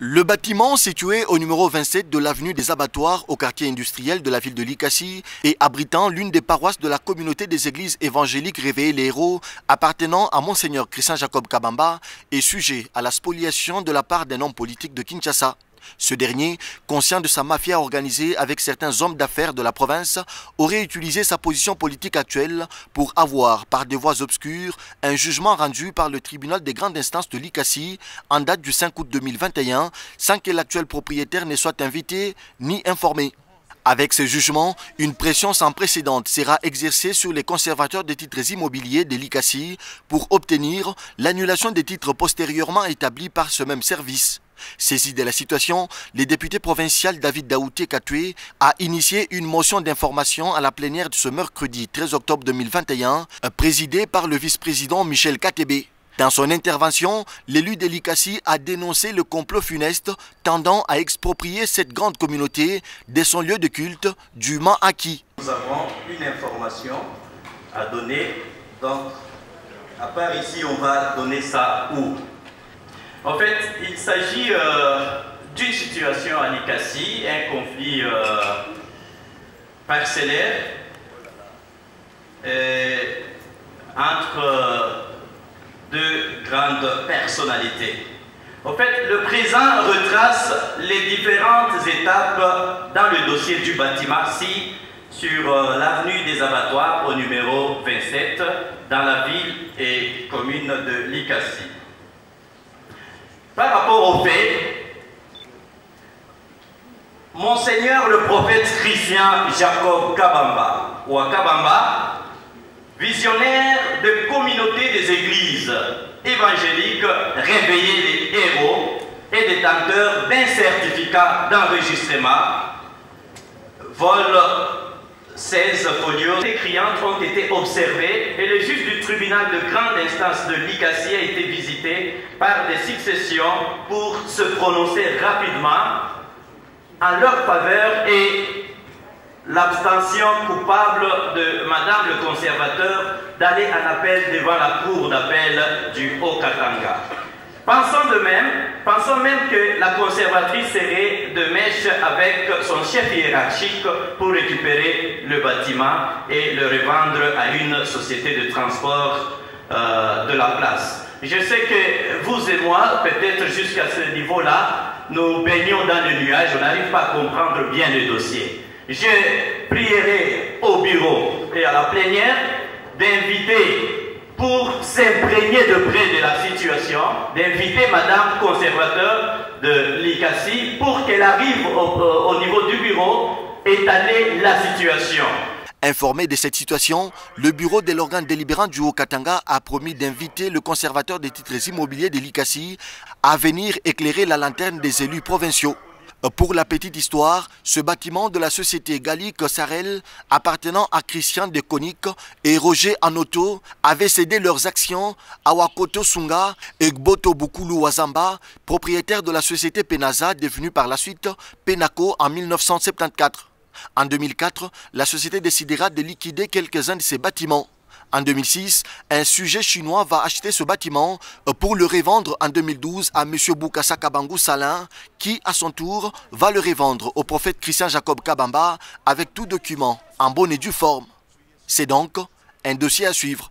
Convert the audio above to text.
Le bâtiment situé au numéro 27 de l'avenue des Abattoirs au quartier industriel de la ville de Likasi et abritant l'une des paroisses de la communauté des églises évangéliques Réveiller les Héros appartenant à Monseigneur Christian Jacob Kabamba est sujet à la spoliation de la part d'un homme politique de Kinshasa. Ce dernier, conscient de sa mafia organisée avec certains hommes d'affaires de la province, aurait utilisé sa position politique actuelle pour avoir, par des voies obscures, un jugement rendu par le tribunal des grandes instances de Likasi en date du 5 août 2021, sans que l'actuel propriétaire ne soit invité ni informé. Avec ce jugement, une pression sans précédent sera exercée sur les conservateurs des titres immobiliers de Likasi pour obtenir l'annulation des titres postérieurement établis par ce même service. Saisi de la situation, le député provincial David Daouté Katoué a initié une motion d'information à la plénière de ce mercredi 13 octobre 2021, présidée par le vice-président Michel Katebe. Dans son intervention, l'élu de Likasi a dénoncé le complot funeste tendant à exproprier cette grande communauté de son lieu de culte dûment acquis. Nous avons une information à donner, donc à part ici on va donner ça où? En fait, il s'agit d'une situation à Likasi, un conflit parcellaire entre deux grandes personnalités. En fait, le présent retrace les différentes étapes dans le dossier du bâtiment-ci sur l'avenue des Abattoirs au numéro 27 dans la ville et commune de Likasi. Par rapport aux faits, Monseigneur le prophète Christian Jacob Kabamba, ou Kabamba, visionnaire de communauté des églises évangéliques Réveiller les Héros et détenteur d'un certificat d'enregistrement, vol 16 folios décriantes ont été observées et le juge du tribunal de grande instance de Likasi a été visité par des successions pour se prononcer rapidement en leur faveur et l'abstention coupable de Madame le conservateur d'aller en appel devant la cour d'appel du Haut-Katanga. Pensons même que la conservatrice serait de mèche avec son chef hiérarchique pour récupérer le bâtiment et le revendre à une société de transport de la place. Je sais que vous et moi, peut-être jusqu'à ce niveau-là, nous baignons dans le nuage, on n'arrive pas à comprendre bien le dossier. Je prierai au bureau et à la plénière d'inviter, pour s'imprégner de près de la situation, d'inviter Madame conservateur de Likasi pour qu'elle arrive au niveau du bureau étaler la situation. Informé de cette situation, le bureau de l'organe délibérant du Haut-Katanga a promis d'inviter le conservateur des titres immobiliers de Likasi à venir éclairer la lanterne des élus provinciaux. Pour la petite histoire, ce bâtiment de la société Gallique Sarel appartenant à Christian de Konik et Roger Anoto avaient cédé leurs actions à Wakoto Sunga et Gboto Bukulu Wazamba, propriétaires de la société Penaza devenue par la suite Penaco en 1974. En 2004, la société décidera de liquider quelques-uns de ces bâtiments. En 2006, un sujet chinois va acheter ce bâtiment pour le revendre en 2012 à M. Boukassa Kabangu Salin, qui, à son tour, va le revendre au prophète Christian Jacob Kabamba avec tout document en bonne et due forme. C'est donc un dossier à suivre.